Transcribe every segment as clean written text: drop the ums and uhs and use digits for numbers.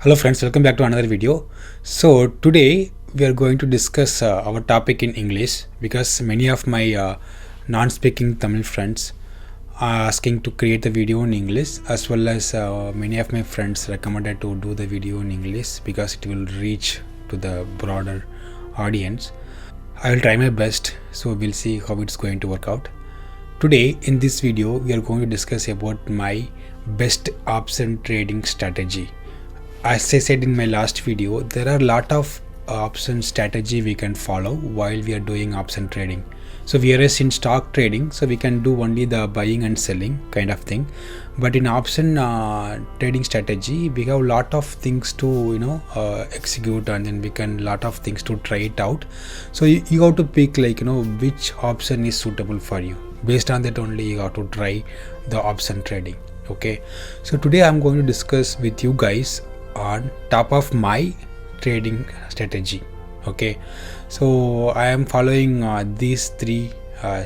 Hello friends, welcome back to another video. So today we are going to discuss our topic in English because many of my non-speaking Tamil friends are asking to create the video in English, as well as many of my friends recommended to do the video in English because it will reach to the broader audience. I will try my best, so we'll see how it's going to work out. Today in this video we are going to discuss about my best option trading strategy. As I said in my last video, there are a lot of option strategy we can follow while we are doing option trading. So whereas in stock trading, so we can do only the buying and selling kind of thing, but in option trading strategy we have a lot of things to execute, and then we can lot of things to try it out. So you have to pick which option is suitable for you. Based on that only you have to try the option trading. Okay, so today I'm going to discuss with you guys on top of my trading strategy. Okay, so I am following these three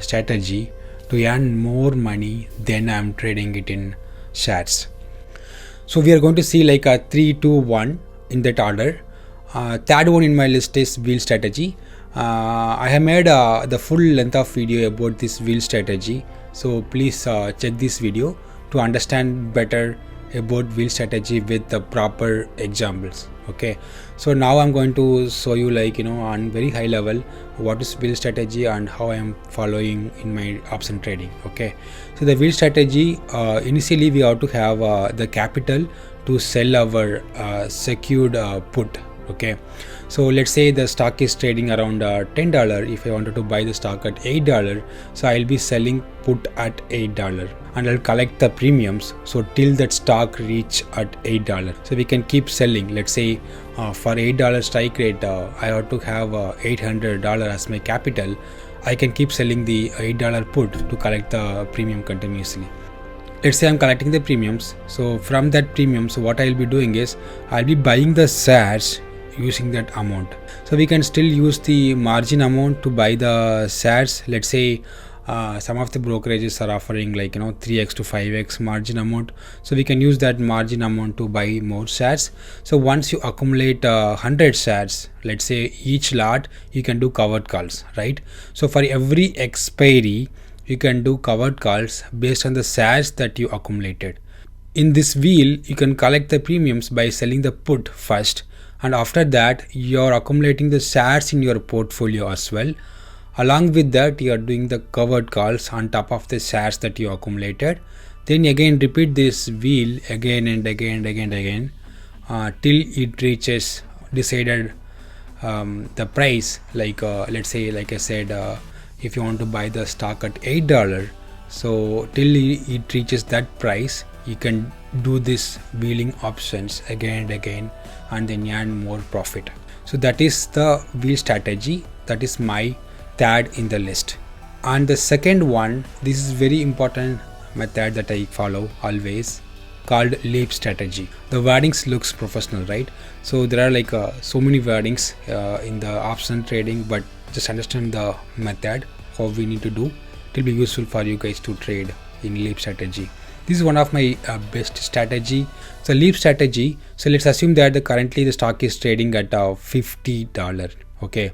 strategy to earn more money than I am trading it in shares. So we are going to see like a 3, 2, 1 in that order. Third one in my list is wheel strategy. I have made the full length of video about this wheel strategy, so please check this video to understand better about wheel strategy with the proper examples. Okay, so now I'm going to show you on very high level what is wheel strategy and how I am following in my option trading. Okay, so the wheel strategy, initially we have to have the capital to sell our secured put. Okay, so let's say the stock is trading around $10. If I wanted to buy the stock at $8, so I'll be selling put at $8 and I'll collect the premiums, so till that stock reach at $8. So we can keep selling. Let's say for $8 strike rate, I have to have $800 as my capital. I can keep selling the $8 put to collect the premium continuously. Let's say I'm collecting the premiums. So from that premium, so what I'll be doing is I'll be buying the shares using that amount. So we can still use the margin amount to buy the shares. Let's say some of the brokerages are offering 3x to 5x margin amount, so we can use that margin amount to buy more shares. So once you accumulate 100 shares, let's say each lot, you can do covered calls, right? So for every expiry you can do covered calls based on the shares that you accumulated. In this wheel you can collect the premiums by selling the put first, and after that you are accumulating the shares in your portfolio as well. Along with that you are doing the covered calls on top of the shares that you accumulated. Then again repeat this wheel again and again till it reaches decided the price. Let's say, like I said, if you want to buy the stock at $8, so till it reaches that price you can do this wheeling options again and again and then earn more profit. So that is the wheel strategy. That is my third in the list. And the second one, this is very important method that I follow always, called leap strategy. The wordings looks professional, right? So there are so many wordings in the option trading, but just understand the method how we need to do. It will be useful for you guys to trade in leap strategy. This is one of my best strategy. So leap strategy, so let's assume that currently the stock is trading at $50. Okay,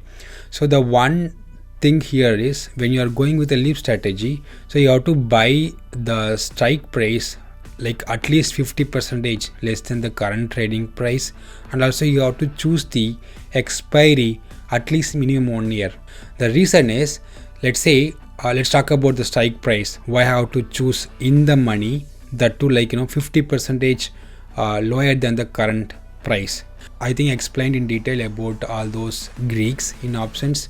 so the one thing here is when you are going with a leap strategy, so you have to buy the strike price at least 50% less than the current trading price, and also you have to choose the expiry at least minimum 1 year. The reason is, let's say let's talk about the strike price. Why I have to choose in the money, that to 50% lower than the current price. I think I explained in detail about all those Greeks in options.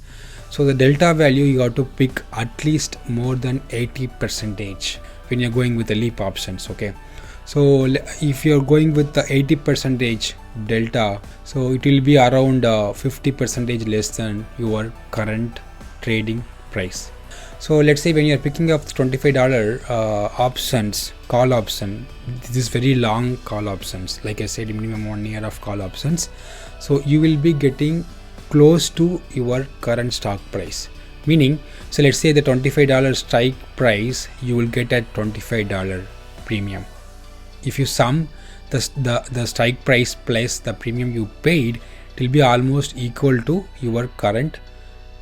So the delta value you have to pick at least more than 80% when you're going with the leap options. Okay, so if you're going with the 80% delta, so it will be around 50% less than your current trading price. So let's say when you're picking up $25 options, call option, this is very long call options, like I said, minimum 1 year of call options, so you will be getting close to your current stock price. Meaning, so let's say the $25 strike price you will get at $25 premium. If you sum the strike price plus the premium you paid, it will be almost equal to your current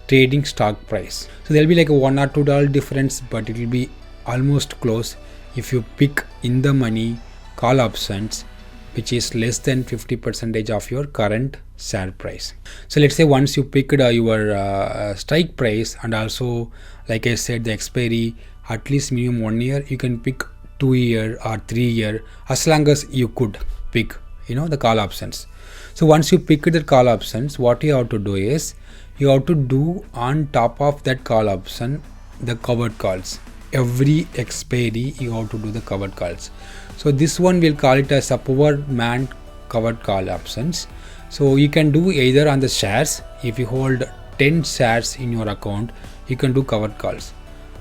trading stock price. So there will be like a $1 or $2 difference, but it will be almost close if you pick in the money call options which is less than 50% of your current share price. So let's say once you picked your strike price, and also like I said the expiry at least minimum 1 year, you can pick 2 year or 3 year, as long as you could pick the call options. So once you pick the call options, what you have to do is you have to do on top of that call option the covered calls. Every expiry you have to do the covered calls. So this one we'll call it as a poor man covered call options. So you can do either on the shares. If you hold 10 shares in your account, you can do covered calls,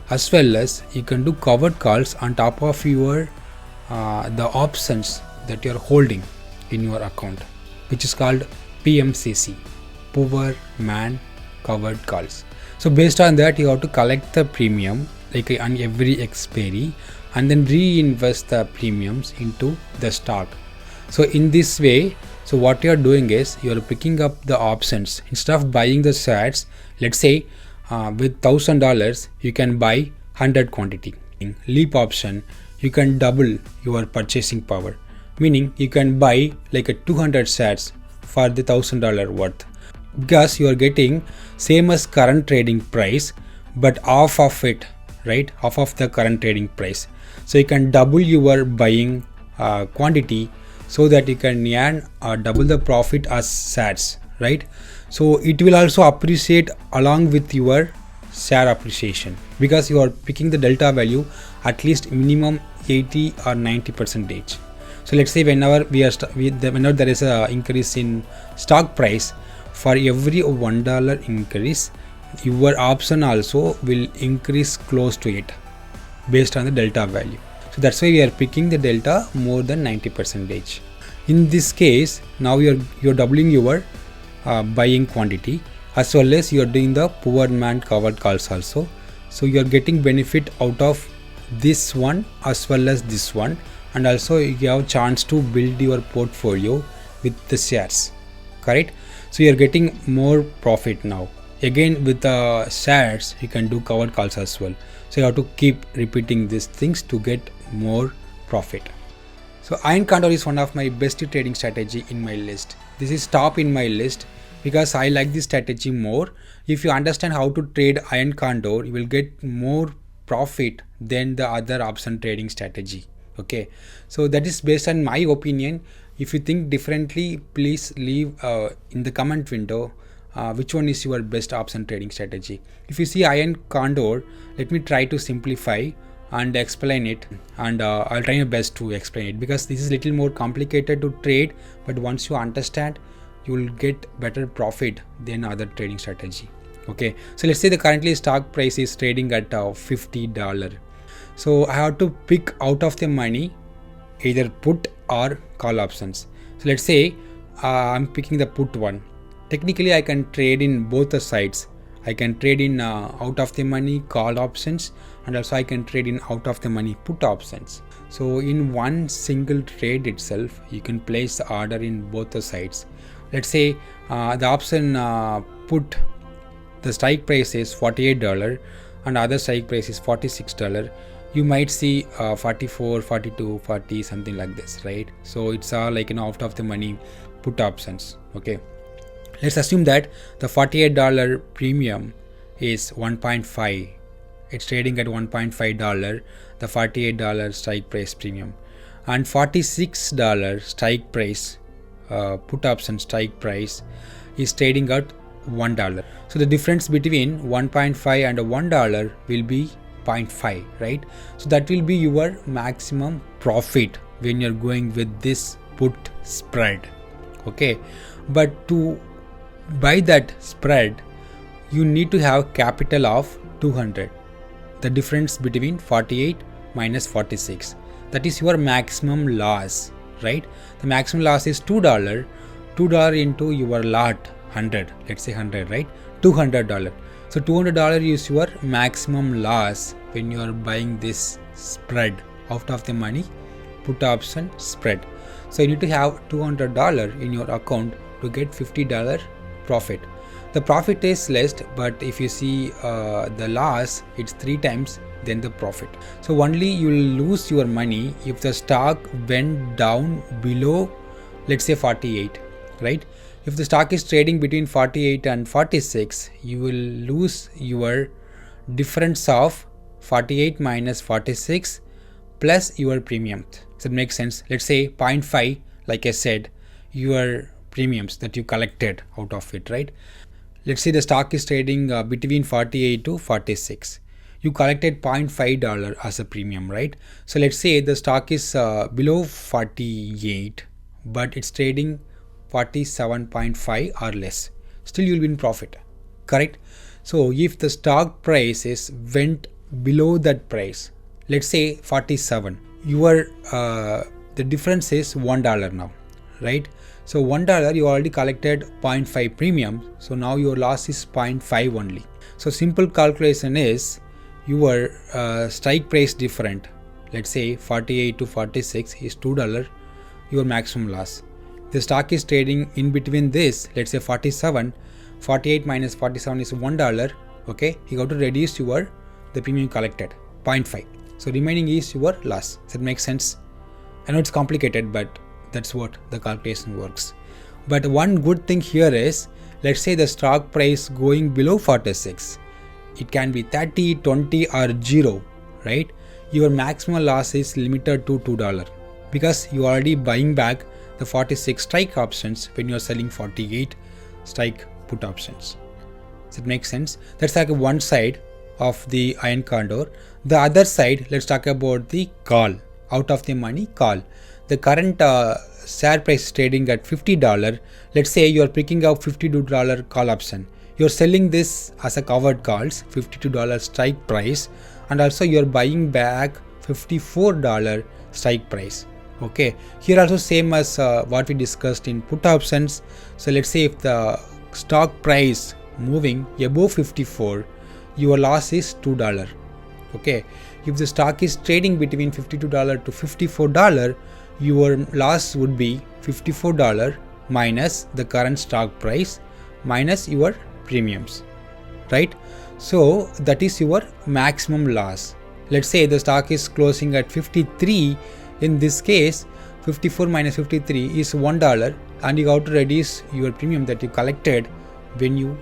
as well as you can do covered calls on top of your the options that you are holding in your account, which is called PMCC, poor man covered calls. So based on that, you have to collect the premium like on every expiry and then reinvest the premiums into the stock. So in this way, so what you are doing is you are picking up the options instead of buying the shares. Let's say with $1,000 you can buy 100 quantity. In leap option, you can double your purchasing power, meaning you can buy like a 200 shares for the $1,000 worth, because you are getting same as current trading price but half of it, right? Half of the current trading price. So you can double your buying quantity so that you can earn double the profit as shares, right? So it will also appreciate along with your share appreciation, because you are picking the delta value at least minimum 80 or 90%. So let's say whenever whenever there is a increase in stock price, for every $1 increase, your option also will increase close to it based on the delta value. So that's why we are picking the delta more than 90%. In this case, now you're doubling your buying quantity, as well as you are doing the poor man covered calls also. So you are getting benefit out of this one as well as this one, and also you have chance to build your portfolio with the shares, correct? So you are getting more profit now. Again with the shares you can do covered calls as well. So you have to keep repeating these things to get more profit. So Iron Condor is one of my best trading strategy in my list. This is top in my list because I like this strategy more. If you understand how to trade Iron Condor, you will get more profit than the other option trading strategy. Okay, so that is based on my opinion. If you think differently, please leave in the comment window which one is your best option trading strategy. If you see Iron Condor, let me try to simplify and explain it, and I'll try my best to explain it, because this is little more complicated to trade, but once you understand, you will get better profit than other trading strategy. Okay, so let's say the currently stock price is trading at $50. So I have to pick out of the money either put or call options. So let's say I'm picking the put one. Technically I can trade in both the sides. I can trade in out of the money call options, and also I can trade in out of the money put options. So in one single trade itself, you can place the order in both the sides. Let's say the option put, the strike price is $48 and other strike price is $46. You might see 44, 42, 40, something like this, right? So it's all like out of the money put options. Okay, let's assume that the $48 premium is 1.5. It's trading at $1.5, the $48 strike price premium, and $46 strike price put option strike price is trading at $1. So the difference between 1.5 and $1 will be 0.5, right? So that will be your maximum profit when you're going with this put spread. Okay, but to buy that spread, you need to have capital of 200. The difference between 48 minus 46, that is your maximum loss, right? The maximum loss is $2. $2 into your lot 100, let's say 100, right? $200. So $200 is your maximum loss when you are buying this spread out of the money put option spread. So you need to have $200 in your account to get $50 profit. The profit is less, but if you see the loss, it's 3 times than the profit. So only you will lose your money if the stock went down below, let's say 48, right? If the stock is trading between 48 and 46, you will lose your difference of 48 minus 46 plus your premium. Does that make sense? Let's say 0.5, like I said, your premiums that you collected out of it, right? Let's say the stock is trading between 48 to 46. You collected $0.5 as a premium, right? So let's say the stock is below 48, but it's trading 47.5 or less. Still you'll be in profit, correct? So if the stock price is went below that price, let's say 47, your the difference is $1 now, right? So $1 you already collected 0.5 premium, so now your loss is 0.5 only. So simple calculation is your strike price different, let's say 48 to 46 is $2, your maximum loss. The stock is trading in between this, let's say 47, 48 minus 47 is $1, okay? You got to reduce the premium collected, 0.5. So remaining is your loss. Does that make sense? I know it's complicated, but that's what the calculation works. But one good thing here is, let's say the stock price going below 46. It can be 30, 20 or 0, right? Your maximum loss is limited to $2 because you are already buying back the 46 strike options when you are selling 48 strike put options. Does it make sense? That's like one side of the Iron Condor. The other side, let's talk about the call, out of the money call. The current share price is trading at $50. Let's say you are picking up $52 call option. You're selling this as a covered calls, $52 strike price, and also you're buying back $54 strike price. Okay, here also same as what we discussed in put options. So let's say if the stock price moving above 54, your loss is $2. Okay, if the stock is trading between $52 to $54, your loss would be $54 minus the current stock price minus your premiums, right? So that is your maximum loss. Let's say the stock is closing at 53. In this case, 54 minus 53 is $1, and you have to reduce your premium that you collected when you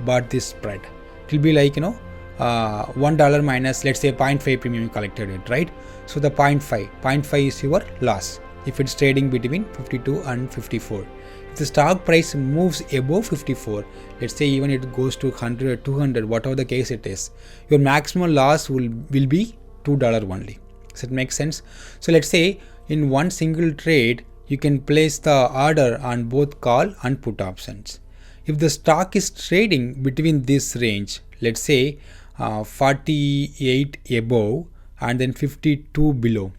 bought this spread. It will be like, $1 minus, let's say 0.5 premium you collected it, right? So the 0.5 is your loss if it's trading between 52 and 54. If the stock price moves above 54, let's say even it goes to 100, 200, whatever the case it is, your maximum loss will be $2 only. Does it make sense? So let's say in one single trade, you can place the order on both call and put options. If the stock is trading between this range, let's say 48 above and then 52 below,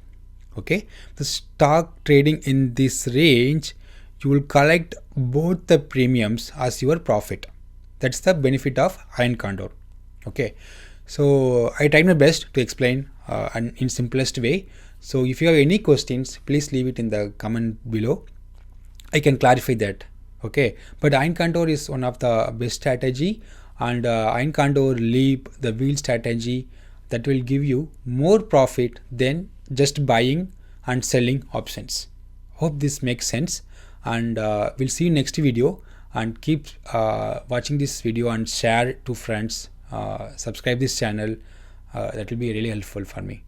okay, the stock trading in this range, you will collect both the premiums as your profit. That's the benefit of Iron Condor. Okay, so I tried my best to explain and in simplest way. So if you have any questions, please leave it in the comment below. I can clarify that. Okay, but Iron Condor is one of the best strategy, and Iron Condor leap the wheel strategy that will give you more profit than just buying and selling options. Hope this makes sense, and we'll see you next video, and keep watching this video and share to friends. Subscribe this channel. That will be really helpful for me.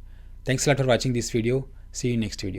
Thanks a lot for watching this video. See you next video.